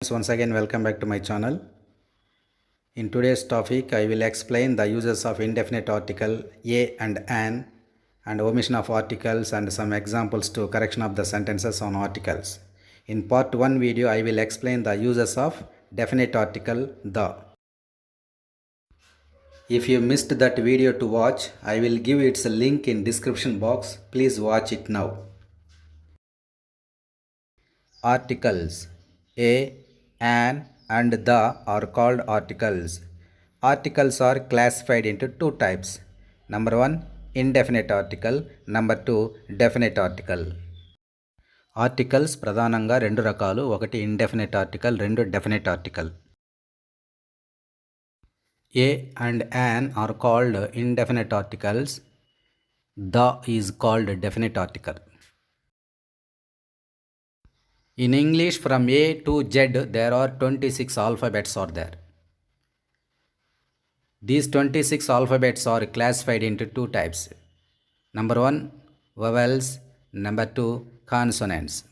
Once again, welcome back to my channel. In today's topic, I will explain the uses of indefinite article a and an and omission of articles and some examples to correction of the sentences on articles. In part 1 video, I will explain the uses of definite article the. If you missed that video to watch, I will give its link in description box. Please watch it now. Articles a, an and the are called articles. Articles are classified into two types. Number 1, indefinite article. Number 2, definite article. Articles ప్రధానంగా రెండు రకాలు. ఒకటి indefinite article, రెండు definite article. A and an are called indefinite articles. The is called definite article. In English, from A to Z, there are 26 alphabets are there. These 26 alphabets are classified into two types. Number 1, vowels. Number 2, consonants.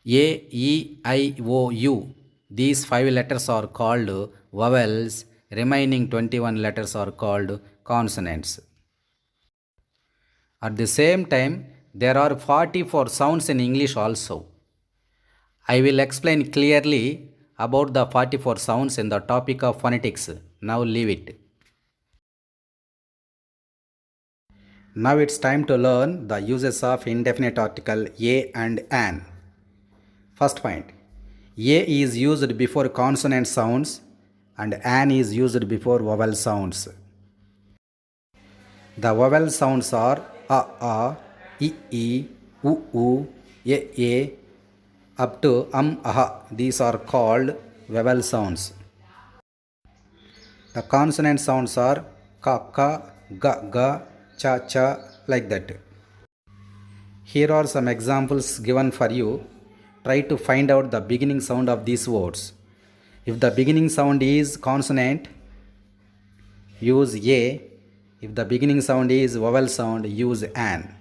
A, E, I, O, U. These 5 letters are called vowels. Remaining 21 letters are called consonants. At the same time, there are 44 sounds in English also. I will explain clearly about the 44 sounds in the topic of phonetics. Now leave it. Now it's time to learn the uses of indefinite article a and an. First point. A is used before consonant sounds and an is used before vowel sounds. The vowel sounds are a, I, u, e, up to aha. These are called vowel sounds. The consonant sounds are ka, ga, cha, like that. Here are some examples given for you. Try to find out the beginning sound of these words. If the beginning sound is consonant, use a. If the beginning sound is vowel sound, use an.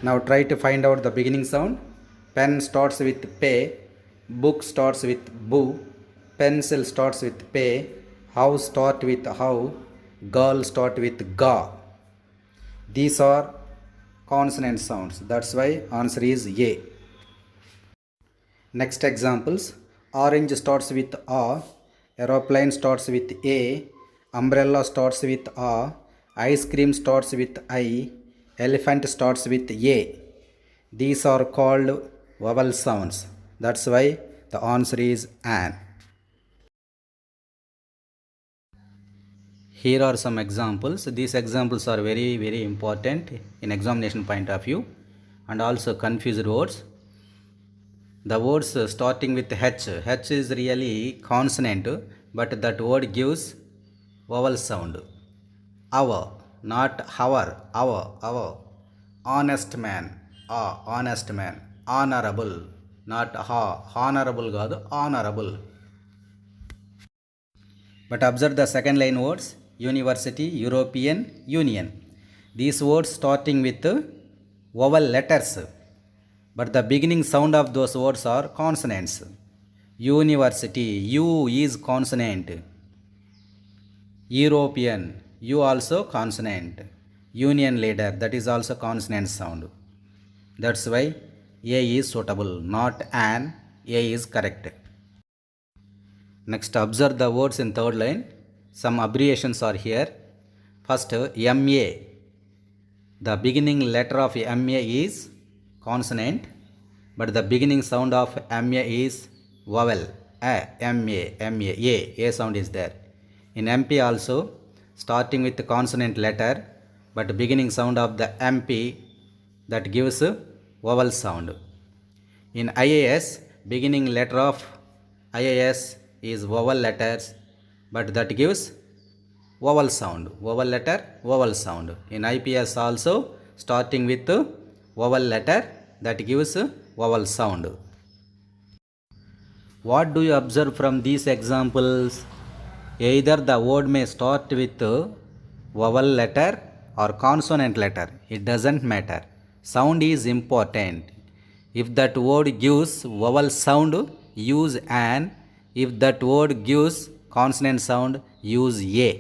Now try to find out the beginning sound. Pen starts with pe, book starts with bu, pencil starts with pe, house start with how, girl start with ga. These are consonant sounds. That's why answer is A. Next examples. Orange starts with A, aeroplane starts with A, umbrella starts with A, ice cream starts with I, elephant starts with A. These are called vowel sounds. That's why the answer is an. Here are some examples. These examples are very important in examination point of view and also confused words. The words starting with H. H is really consonant, but that word gives vowel sound. Our, not our, our. Honest man, honest man. Honorable, not ha, honorable కాదు, honorable. But observe the second line words. University, European Union. These words starting with vowel letters, but the beginning sound of those words are consonants. University, U is consonant. European, U also consonant. Union leader, that is also consonant sound. That's why A is suitable, not an. A is correct. Next, observe the words in third line. Some abbreviations are here. First, MA. The beginning letter of MA is consonant, but the beginning sound of MA is vowel. MA, A sound is there. In MP also, starting with the consonant letter, but beginning sound of the MP that gives vowel sound. In IAS, beginning letter of IAS is vowel letters, but that gives vowel sound. Vowel letter, vowel sound. In IPS also, starting with vowel letter that gives vowel sound. What do you observe from these examples? Either the word may start with vowel letter or consonant letter. It doesn't matter. Sound is important. If that word gives vowel sound, use an. If that word gives consonant sound, use a.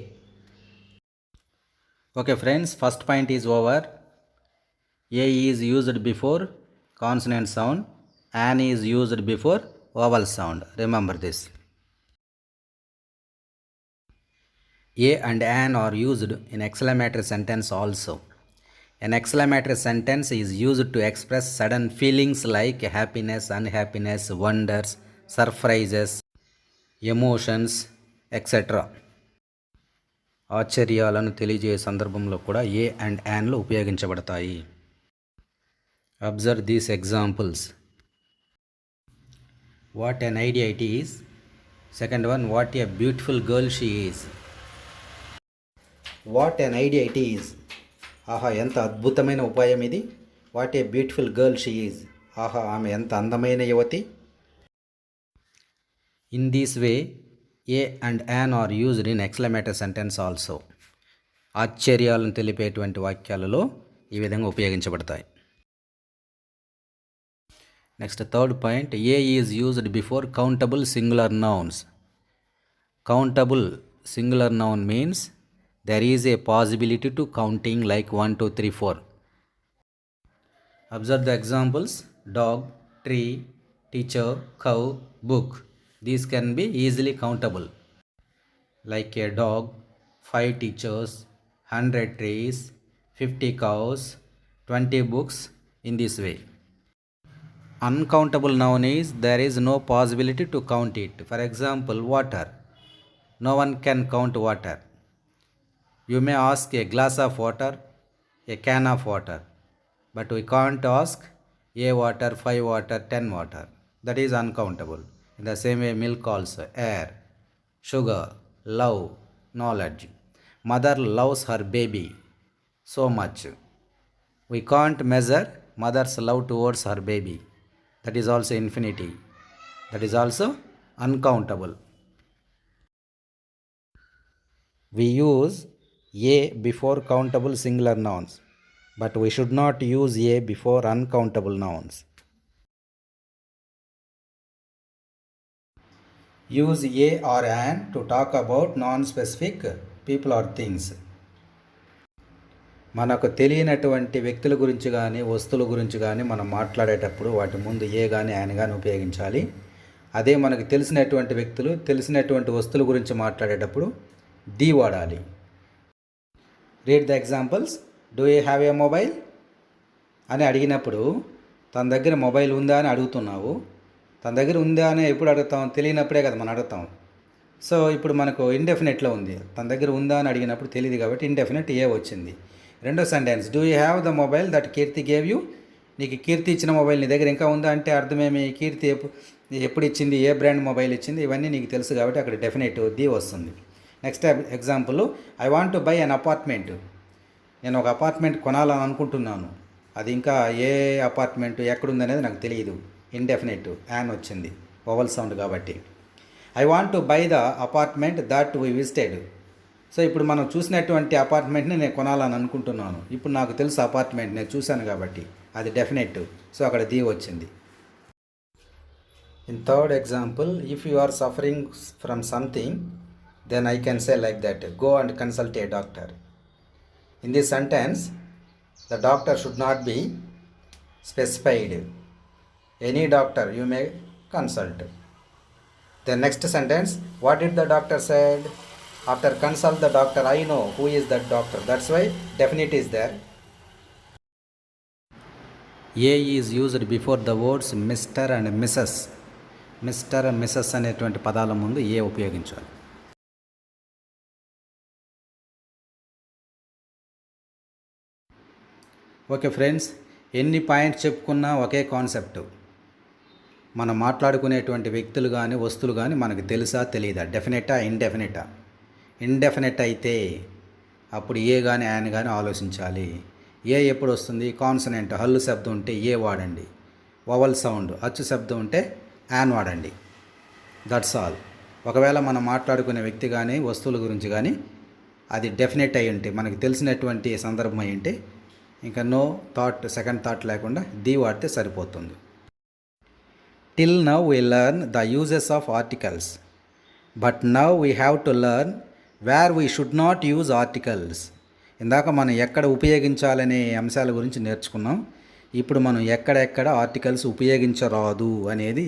Okay friends, first point is over. A is used before consonant sound, an is used before vowel sound. Remember this. A and an are used in exclamatory sentence also. An exclamatory sentence is used to express sudden feelings like happiness, unhappiness, wonders, surprises, emotions, etc. ఆశ్చర్యాలను తెలియజేసే సందర్భంలో కూడా ఏ and యాన్లు ఉపయోగించబడతాయి. Observe these examples. What an idea it is. Second one, what a beautiful girl she is. What an idea it is. ఆహా ఎంత అద్భుతమైన ఉపాయం ఇది. What a beautiful girl she is. ఆహా ఆమె ఎంత అందమైన యువతి. In this way a and an are used in exclamatory sentence also. ఆశ్చర్యాలను తెలిపేటువంటి వాక్యాలలో ఈ విధంగా ఉపయోగించబడతాయి. Next third point, a is used before countable singular nouns. Countable singular noun means there is a possibility to counting like 1, 2, 3, 4. Observe the examples: dog, tree, teacher, cow, book. These can be easily countable. Like a dog, 5 teachers, 100 trees, 50 cows, 20 books. In this way. Uncountable noun is there is no possibility to count it. For example, water. No one can count water. You may ask a glass of water, a can of water, but we can't ask a water, 5 water, 10 water. That is uncountable. In the same way, milk also, air, sugar, love, knowledge. Mother loves her baby so much. We can't measure mother's love towards her baby. That is also infinity. That is also uncountable. We use a before countable singular nouns, but we should not use a before uncountable nouns. Use a or an to talk about non-specific people or things. మనకు తెలియనటువంటి వ్యక్తుల గురించి కానీ వస్తువుల గురించి కానీ మనం మాట్లాడేటప్పుడు వాటి ముందు ఏ కానీ యాన్ కానీ ఉపయోగించాలి. అదే మనకు తెలిసినటువంటి వ్యక్తులు తెలిసినటువంటి వస్తువుల గురించి మాట్లాడేటప్పుడు ది వాడాలి. Read the examples. Do you have a mobile అని అడిగినప్పుడు తన దగ్గర మొబైల్ ఉందా అని అడుగుతున్నావు. తన దగ్గర ఉందా అని ఎప్పుడు అడుగుతాం? తెలియనప్పుడే కదా మనం అడుగుతాం. సో ఇప్పుడు మనకు ఇండెఫినెట్లో ఉంది. తన దగ్గర ఉందా అని అడిగినప్పుడు తెలియదు కాబట్టి ఇండెఫినెట్ ఏ వచ్చింది. రెండో sentence, do you have the mobile that Keerthi gave you. నీకు కీర్తి ఇచ్చిన మొబైల్ నీ దగ్గర ఇంకా ఉందా అంటే అర్థమేమి? కీర్తి ఎప్పుడు ఇచ్చింది, ఏ బ్రాండ్ మొబైల్ ఇచ్చింది, ఇవన్నీ నీకు తెలుసు కాబట్టి అక్కడ డెఫినెట్ ది వస్తుంది. Next example, I want to buy an apartment. నేను ఒక అపార్ట్మెంట్ కొనాలని అనుకుంటున్నాను. అది ఇంకా ఏ అపార్ట్మెంట్ ఎక్కడుందనేది నాకు తెలియదు. ఇండెఫినెట్ యాన్ వచ్చింది వవల్ సౌండ్ కాబట్టి. I want to buy the apartment that we visited. So ఇప్పుడు మనం చూసినటువంటి అపార్ట్మెంట్ని నేను కొనాలని అనుకుంటున్నాను. ఇప్పుడు నాకు తెలుసు అపార్ట్మెంట్ నేను చూశాను కాబట్టి అది డెఫినెట్. సో అక్కడ ది వచ్చింది. In third example, if you are suffering from something then I can say like that, go and consult a doctor. In this sentence, the doctor should not be specified. Any doctor you may consult. The next sentence, what did the doctor said? After consult the doctor, I know who is that doctor. That's why definite is there. A is used before the words Mr. and Mrs. Mr. and Mrs. అనేటువంటి పదాల ముందు ఏ ఉపయోగించాలి. Okay friends, ఎన్ని points చెప్పుకున్నా ఒకే concept. మనం మాట్లాడుకునేటువంటి వ్యక్తులు కానీ వస్తువులు కానీ మనకు తెలుసా తెలియదా, డెఫినెటా ఇండెఫినెటా. ఇండెఫినెట్ అయితే అప్పుడు ఏ కానీ యాన్ కానీ ఆలోచించాలి. ఏ ఎప్పుడు వస్తుంది? కాన్సనెంట్ హల్లు శబ్దం ఉంటే ఏ వాడండి. వవల్ సౌండ్ అచ్చు శబ్దం ఉంటే యాన్ వాడండి. That's all. ఒకవేళ మనం మాట్లాడుకునే వ్యక్తి కానీ వస్తువుల గురించి కానీ అది డెఫినెట్ అయి ఉంటే, మనకు తెలిసినటువంటి సందర్భం అయి ఉంటే ఇంకా నో థాట్, సెకండ్ థాట్ లేకుండా ది వాడితే సరిపోతుంది. Till now we learn the uses of articles, but now we have to learn where we should not use articles. ఇందాక మనం ఎక్కడ ఉపయోగించాలనే అంశాల గురించి నేర్చుకున్నాం. ఇప్పుడు మనం ఎక్కడెక్కడ ఆర్టికల్స్ ఉపయోగించరాదు అనేది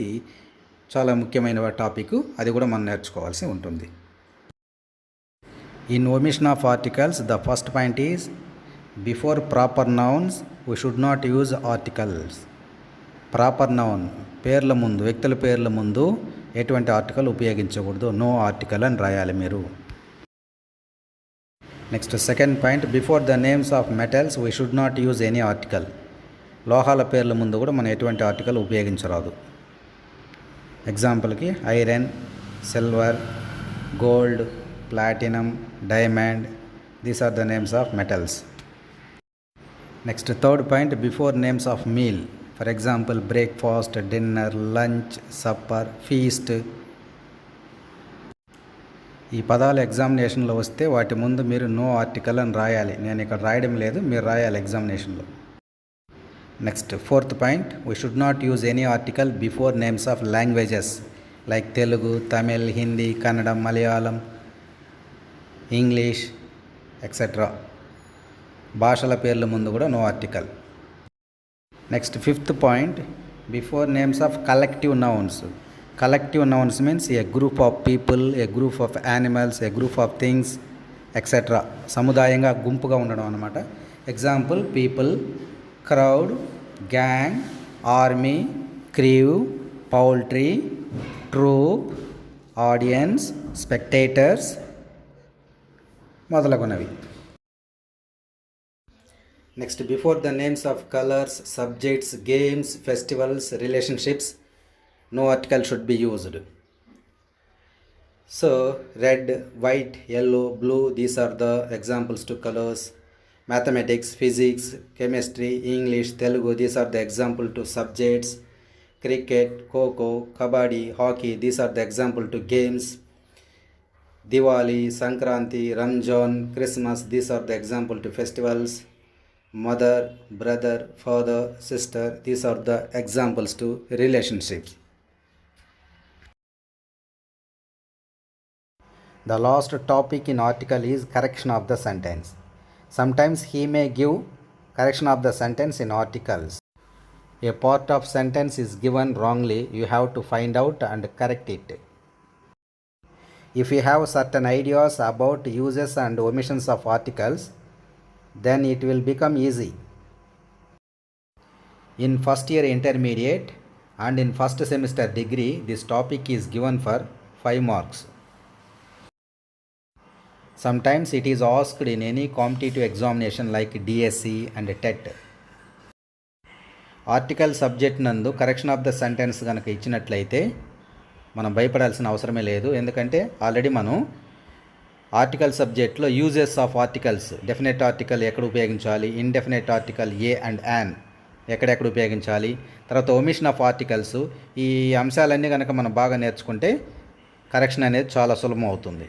చాలా ముఖ్యమైన టాపిక్. అది కూడా మనం నేర్చుకోవాల్సి ఉంటుంది. In omission of articles, the first point is before proper nouns we should not use articles. Proper noun పేర్ల ముందు, వ్యక్తుల పేర్ల ముందు ఎటువంటి ఆర్టికల్ ఉపయోగించకూడదు. నో ఆర్టికల్ అని రాయాలి మీరు. Next second point, before the names of metals we should not use any article. లోహాల పేర్ల ముందు కూడా మనం ఎటువంటి ఆర్టికల్ ఉపయోగించరాదు. ఎగ్జాంపుల్కి iron, silver, gold, platinum, diamond, these are the names of metals. Next third point, before names of meal. For example breakfast, dinner, lunch, supper, feast. ఈ పదాలు ఎగ్జామినేషన్లో వస్తే వాటి ముందు మీరు నో ఆర్టికల్ అని రాయాలి. నేను ఇక్కడ రాయడం లేదు, మీరు రాయాలి ఎగ్జామినేషన్లో. Next fourth point, we should not use any article before names of languages like Telugu, Tamil, Hindi, Kannada, Malayalam, English etcetera. భాషల పేర్ల ముందు కూడా no article. Next fifth point, before names of collective nouns. Collective nouns means a group of people, a group of animals, a group of things etcetera. సముదాయంగా, గుంపుగా ఉండడం అన్నమాట. Example people, crowd, gang, army, crew, poultry, troop, audience, spectators మొదలగునవి. Next before the names of colours, subjects, games, festivals, relationships, no article should be used. So red, white, yellow, blue, these are the examples to colors. Mathematics, physics, chemistry, English, Telugu, these are the example to subjects. Cricket, Kho-Kho, Kabaddi, hockey, these are the example to games. Diwali, Sankranti, Ramzan, Christmas, these are the example to festivals. Mother, brother, father, sister, these are the examples to relationships. The last topic in article is correction of the sentence. Sometimes he may give correction of the sentence in articles. A part of sentence is given wrongly, you have to find out and correct it. If you have certain ideas about uses and omissions of articles, then it will become easy. In first year intermediate and in first semester degree, this topic is given for 5 marks. Sometimes it is asked in any competitive examination like DSC and TET. Article subject నందు correction of the sentence కనుక ఇచ్చినట్లయితే మనం భయపడాల్సిన అవసరమే లేదు. ఎందుకంటే already మనం article సబ్జెక్ట్లో uses of articles, definite article ఎక్కడ ఉపయోగించాలి, indefinite article a and an ఎక్కడెక్కడ ఉపయోగించాలి, తర్వాత ఒమిషన్ ఆఫ్ ఆర్టికల్స్, ఈ అంశాలన్నీ కనుక మనం బాగా నేర్చుకుంటే కరెక్షన్ అనేది చాలా సులభం అవుతుంది.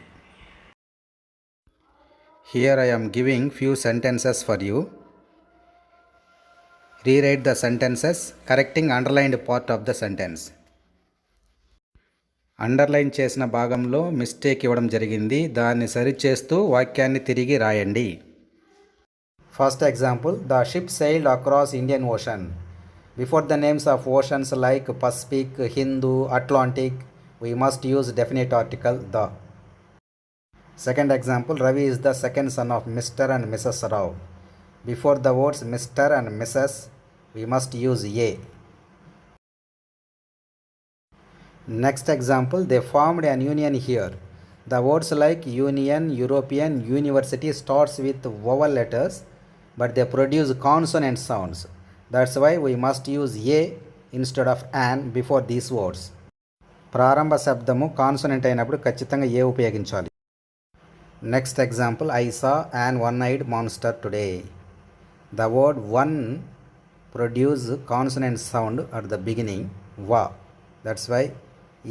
Here I am giving few sentences for you. Rewrite the sentences, correcting underlined part of the sentence. Underline చేసిన భాగంలో మిస్టేక్ ఇవ్వడం జరిగింది, దాన్ని సరిచేస్తూ వాక్యాన్ని తిరిగి రాయండి. First example, the ship sailed across Indian ocean. Before the names of oceans like Pacific, Hindu, Atlantic, we must use definite article the. Second example, Ravi is the second son of Mr. and Mrs. Rao. Before the words Mr. and Mrs., we must use a. Next example, they formed an union here. The words like union, European, university starts with vowel letters, but they produce consonant sounds. That's why we must use a instead of an before these words. ప్రారంభ శబ్దము consonant అయినప్పుడు ఖచ్చితంగా ఏ ఉపయోగించాలి. Next example, I saw an one-eyed monster today. The word one produce consonant sound at the beginning, va. That's why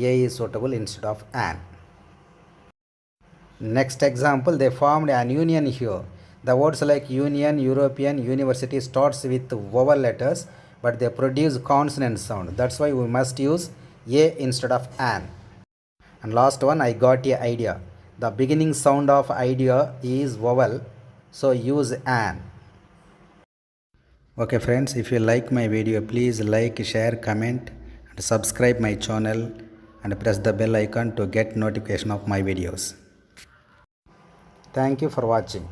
a is suitable instead of an. Next example, they formed an union here. The words like union, European, university starts with vowel letters, but they produce consonant sound. That's why we must use a instead of an. And last one, I got a idea. The beginning sound of idea is vowel, so use an. Okay friends, if you like my video, please like, share, comment and subscribe my channel and press the bell icon to get notification of my videos. Thank you for watching.